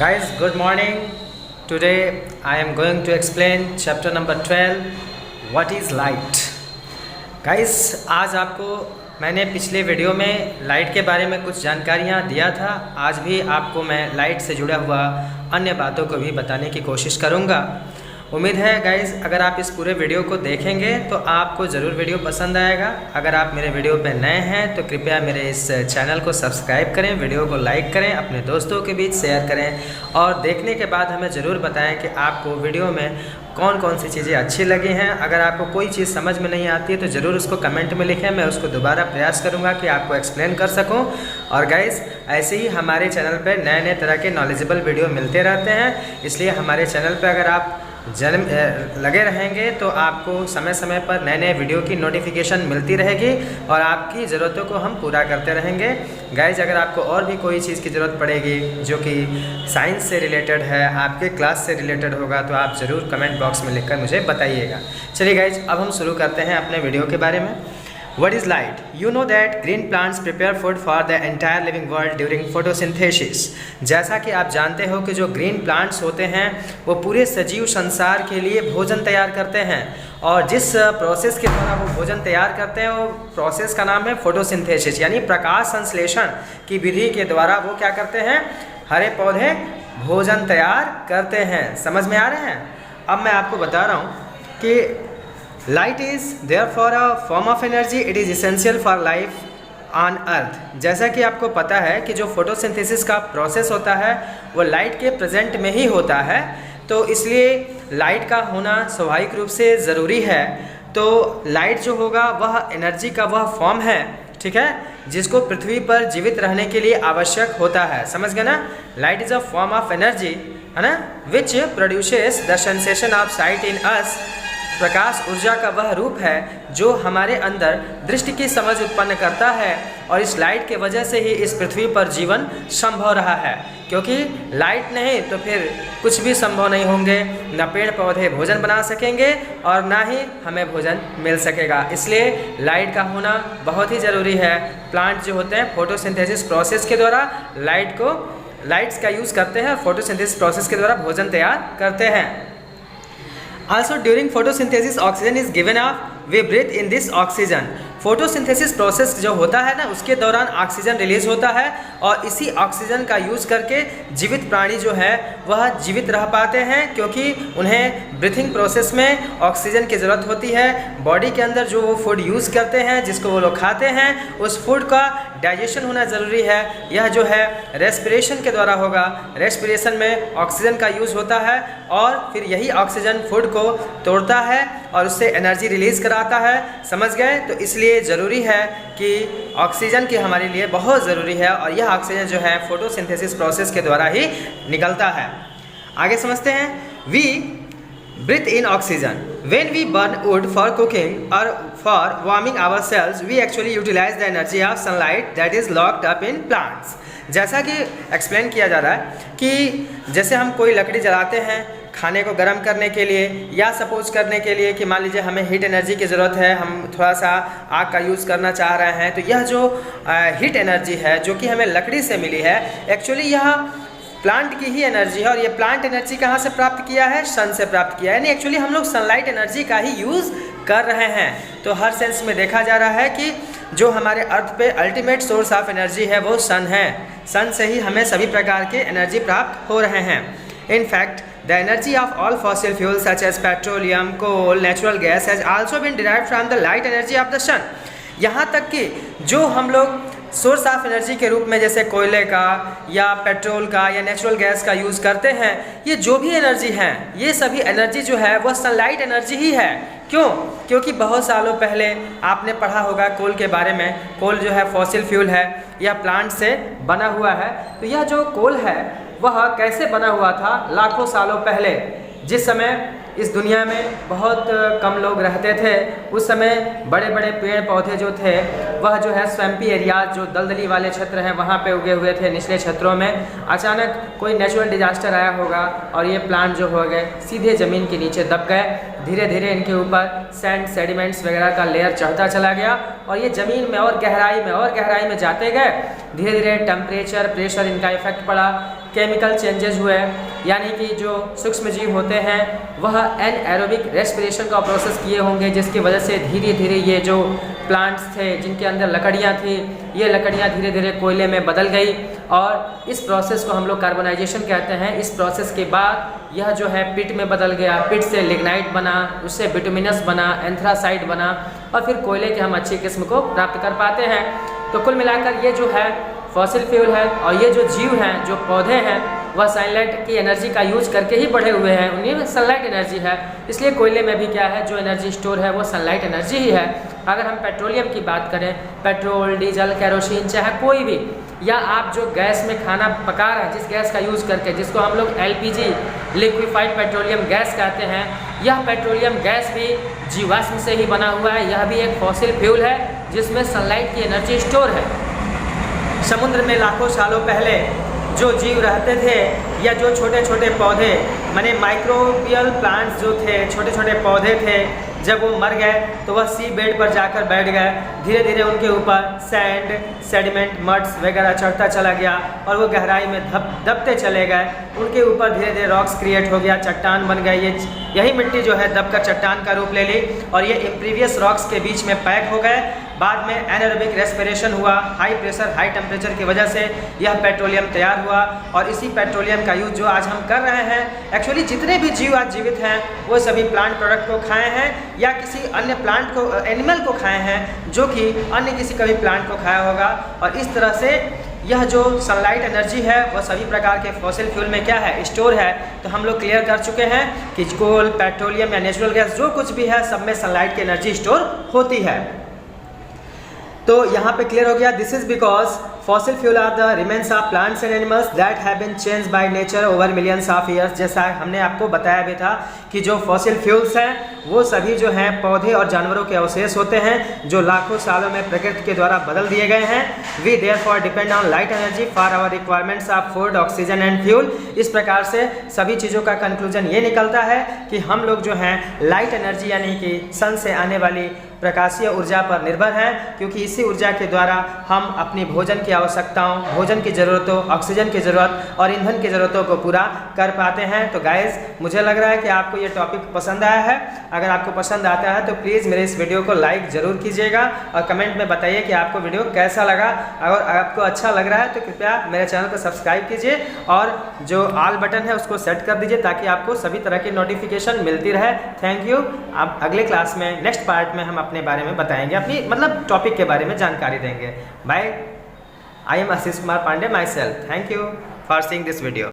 Guys, good morning. Today I am going to explain chapter number 12, what is light. Guys, आज आपको मैंने पिछले video में light के बारे में कुछ जानकारियाँ दिया था। आज भी आपको मैं लाइट से जुड़ा हुआ अन्य बातों को भी बताने की कोशिश करूँगा। उम्मीद है गाइज़, अगर आप इस पूरे वीडियो को देखेंगे तो आपको ज़रूर वीडियो पसंद आएगा। अगर आप मेरे वीडियो पे नए हैं तो कृपया मेरे इस चैनल को सब्सक्राइब करें, वीडियो को लाइक करें, अपने दोस्तों के बीच शेयर करें और देखने के बाद हमें ज़रूर बताएं कि आपको वीडियो में कौन कौन सी चीज़ें अच्छी लगी हैं। अगर आपको कोई चीज़ समझ में नहीं आती है तो ज़रूर उसको कमेंट में लिखें, मैं उसको दोबारा प्रयास करूँगा कि आपको एक्सप्लेन कर सकूँ। और गाइज़, ऐसे ही हमारे चैनल पर नए नए तरह के नॉलेजेबल वीडियो मिलते रहते हैं, इसलिए हमारे चैनल पर अगर आप लगे रहेंगे तो आपको समय समय पर नए नए वीडियो की नोटिफिकेशन मिलती रहेगी और आपकी ज़रूरतों को हम पूरा करते रहेंगे। गाइज, अगर आपको और भी कोई चीज़ की ज़रूरत पड़ेगी जो कि साइंस से रिलेटेड है, आपके क्लास से रिलेटेड होगा, तो आप ज़रूर कमेंट बॉक्स में लिखकर मुझे बताइएगा। चलिए गाइज, अब हम शुरू करते हैं अपने वीडियो के बारे में। What is light? You know that green plants prepare food for the entire living world during photosynthesis. जैसा कि आप जानते हो कि जो ग्रीन प्लांट्स होते हैं वो पूरे सजीव संसार के लिए भोजन तैयार करते हैं, और जिस प्रोसेस के द्वारा वो भोजन तैयार करते हैं वो प्रोसेस का नाम है फोटोसिंथेसिस, यानी प्रकाश संश्लेषण की विधि के द्वारा वो क्या करते हैं, हरे पौधे भोजन तैयार करते हैं। समझ में आ रहे हैं? अब मैं आपको बता रहा हूँ कि light is therefore a form of energy, it is essential for life on earth. जैसा कि आपको पता है कि जो फोटोसिंथेसिस का प्रोसेस होता है वो लाइट के प्रेजेंट में ही होता है, तो इसलिए लाइट का होना स्वाभाविक रूप से ज़रूरी है। तो लाइट जो होगा वह एनर्जी का वह फॉर्म है, ठीक है, जिसको पृथ्वी पर जीवित रहने के लिए आवश्यक होता है। समझ गए ना? Light is a form of energy, है ना, which produces the sensation of sight in us. प्रकाश ऊर्जा का वह रूप है जो हमारे अंदर दृष्टि की समझ उत्पन्न करता है, और इस लाइट के वजह से ही इस पृथ्वी पर जीवन संभव रहा है, क्योंकि लाइट नहीं तो फिर कुछ भी संभव नहीं होंगे। न पेड़ पौधे भोजन बना सकेंगे और ना ही हमें भोजन मिल सकेगा। इसलिए लाइट का होना बहुत ही ज़रूरी है। प्लांट जो होते हैं फोटोसिंथेसिस प्रोसेस के द्वारा लाइट्स का यूज़ करते हैं और फोटोसिंथेसिस प्रोसेस के द्वारा भोजन तैयार करते हैं। Also during photosynthesis oxygen is given off, we breathe in this oxygen. Photosynthesis process जो होता है ना, उसके दौरान ऑक्सीजन रिलीज होता है और इसी ऑक्सीजन का यूज़ करके जीवित प्राणी जो है वह जीवित रह पाते हैं, क्योंकि उन्हें ब्रीथिंग प्रोसेस में ऑक्सीजन की ज़रूरत होती है। बॉडी के अंदर जो वो फूड यूज़ करते हैं, जिसको वो लोग खाते हैं, उस फूड का डाइजेशन होना ज़रूरी है। यह जो है रेस्पिरेशन के द्वारा होगा। रेस्पिरेशन में ऑक्सीजन का यूज़ होता है और फिर यही ऑक्सीजन फूड को तोड़ता है और उससे एनर्जी रिलीज़ कराता है। समझ गए? तो इसलिए ज़रूरी है कि ऑक्सीजन की हमारे लिए बहुत ज़रूरी है, और यह ऑक्सीजन जो है फोटोसिंथेसिस प्रोसेस के द्वारा ही निकलता है। आगे समझते हैं। We breathe in oxygen. When we burn wood for cooking or for warming ourselves, we actually utilize the energy of sunlight that is locked up in plants. जैसा कि एक्सप्लेन किया जा रहा है कि जैसे हम कोई लकड़ी जलाते हैं खाने को गर्म करने के लिए, या सपोज करने के लिए कि मान लीजिए हमें हीट एनर्जी की ज़रूरत है, हम थोड़ा सा आग का यूज़ करना चाह रहे हैं, तो यह जो हीट एनर्जी है जो कि हमें लकड़ी से मिली है, एक्चुअली यह प्लांट की ही एनर्जी है। और ये प्लांट एनर्जी कहाँ से प्राप्त किया है? सन से प्राप्त किया है, यानी एक्चुअली हम लोग सनलाइट एनर्जी का ही यूज़ कर रहे हैं। तो हर सेंस में देखा जा रहा है कि जो हमारे अर्थ पे अल्टीमेट सोर्स ऑफ एनर्जी है वो सन है। सन से ही हमें सभी प्रकार के एनर्जी प्राप्त हो रहे हैं। In fact the energy of all fossil fuels such as petroleum, coal, natural gas has also been derived from the light energy of the sun. यहाँ तक कि जो हम लोग सोर्स ऑफ एनर्जी के रूप में जैसे कोयले का या पेट्रोल का या नेचुरल गैस का यूज़ करते हैं, ये जो भी एनर्जी हैं, ये सभी एनर्जी जो है वह सनलाइट एनर्जी ही है। क्यों? क्योंकि बहुत सालों पहले आपने पढ़ा होगा कोल के बारे में। कोल जो है फॉसिल फ्यूल है, यह प्लांट से बना हुआ है। तो यह जो कोल है वह कैसे बना हुआ था? लाखों सालों पहले, जिस समय इस दुनिया में बहुत कम लोग रहते थे, उस समय बड़े बड़े पेड़ पौधे जो थे वह जो है स्वैम्पी एरियाज, जो दलदली वाले क्षेत्र हैं, वहाँ पे उगे हुए थे। निचले क्षेत्रों में अचानक कोई नेचुरल डिजास्टर आया होगा और ये प्लांट जो हो गए सीधे ज़मीन के नीचे दब गए। धीरे धीरे इनके ऊपर सैंड सेडिमेंट्स वगैरह का लेयर चढ़ता चला गया और ये ज़मीन में और गहराई में जाते गए। धीरे धीरे टेम्परेचर प्रेशर इनका इफेक्ट पड़ा, केमिकल चेंजेस हुए, यानी कि जो सूक्ष्म जीव होते हैं वह एनएरोबिक रेस्पिरेशन का प्रोसेस किए होंगे, जिसकी वजह से धीरे धीरे ये जो प्लांट्स थे जिनके अंदर लकड़ियाँ थी, ये लकड़ियाँ धीरे धीरे कोयले में बदल गई और इस प्रोसेस को हम लोग कार्बोनाइजेशन कहते हैं। इस प्रोसेस के बाद यह जो है पिट में बदल गया, पिट से लिग्नाइट बना, उससे बिटुमिनस बना, एंथ्रासाइट बना और फिर कोयले के हम अच्छी किस्म को प्राप्त कर पाते हैं। तो कुल मिलाकर ये जो है फॉसिल फ्यूल है और ये जो जीव हैं, जो पौधे हैं, वह सनलाइट की एनर्जी का यूज करके ही बढ़े हुए हैं, उन्हीं में सनलाइट एनर्जी है। इसलिए कोयले में भी क्या है, जो एनर्जी स्टोर है वो सनलाइट एनर्जी ही है। अगर हम पेट्रोलियम की बात करें, पेट्रोल, डीजल, केरोसिन, चाहे कोई भी, या आप जो गैस में खाना पका रहे हैं, जिस गैस का यूज़ करके, जिसको हम लोग LPG लिक्विफाइड पेट्रोलियम गैस कहते हैं, यह पेट्रोलियम गैस भी जीवाश्म से ही बना हुआ है। यह भी एक फॉसिल फ्यूल है जिसमें सनलाइट की एनर्जी स्टोर है। समुद्र में लाखों सालों पहले जो जीव रहते थे या जो छोटे छोटे पौधे माने माइक्रोबियल प्लांट्स जो थे, छोटे छोटे पौधे थे, जब वो मर गए तो वह सी बेड पर जाकर बैठ गए। धीरे धीरे उनके ऊपर सैंड, सेडिमेंट, मड्स वगैरह चढ़ता चला गया और वो गहराई में दबते चले गए। उनके ऊपर धीरे धीरे रॉक्स क्रिएट हो गया, चट्टान बन गए। यही मिट्टी जो है दबकर चट्टान का रूप ले ली और ये इम्प्रीवियस रॉक्स के बीच में पैक हो गए। बाद में एनारोबिक रेस्पिरेशन हुआ, हाई प्रेशर, हाई टेम्परेचर की वजह से यह पेट्रोलियम तैयार हुआ और इसी पेट्रोलियम का यूज जो आज हम कर रहे हैं, एक्चुअली जितने भी जीव आज जीवित हैं वो सभी प्लांट प्रोडक्ट को खाए हैं या किसी अन्य प्लांट को, एनिमल को खाए हैं, जो कि अन्य किसी कभी प्लांट को खाया होगा। और इस तरह से यह जो सनलाइट एनर्जी है वह सभी प्रकार के फॉसिल फ्यूल में क्या है, स्टोर है। तो हम लोग क्लियर कर चुके हैं कि कोल, पेट्रोलियम या नेचुरल गैस जो कुछ भी है, सब में सनलाइट की एनर्जी स्टोर होती है। तो यहाँ पे क्लियर हो गया, this is because fossil fuel are the remains of plants and animals that have been change by nature over millions of years. जैसा हमने आपको बताया भी था कि जो फॉसिल फ्यूल्स हैं वो सभी जो हैं पौधे और जानवरों के अवशेष होते हैं जो लाखों सालों में प्रकृति के द्वारा बदल दिए गए हैं। We therefore depend on light energy for our requirements of food, oxygen and fuel. इस प्रकार से सभी चीज़ों का कंक्लूजन ये निकलता है कि हम लोग जो हैं लाइट एनर्जी यानी कि सन से आने वाली प्रकाशीय ऊर्जा पर निर्भर हैं, क्योंकि इसी ऊर्जा के द्वारा हम अपनी भोजन की आवश्यकताओं, भोजन की ज़रूरतों, ऑक्सीजन की ज़रूरत और ईंधन की ज़रूरतों को पूरा कर पाते हैं। तो गाइज़, मुझे लग रहा है कि आपको ये टॉपिक पसंद आया है। अगर आपको पसंद आता है तो प्लीज़ मेरे इस वीडियो को लाइक ज़रूर कीजिएगा और कमेंट में बताइए कि आपको वीडियो कैसा लगा। अगर आपको अच्छा लग रहा है तो कृपया मेरे चैनल को सब्सक्राइब कीजिए और जो ऑल बटन है उसको सेट कर दीजिए ताकि आपको सभी तरह की नोटिफिकेशन मिलती रहे। Thank you. अब अगले क्लास में, नेक्स्ट पार्ट में हम अपने बारे में बताएंगे, अपनी मतलब टॉपिक के बारे में जानकारी देंगे। Bye. I am Ashish Kumar Pandey myself. Thank you for seeing this video.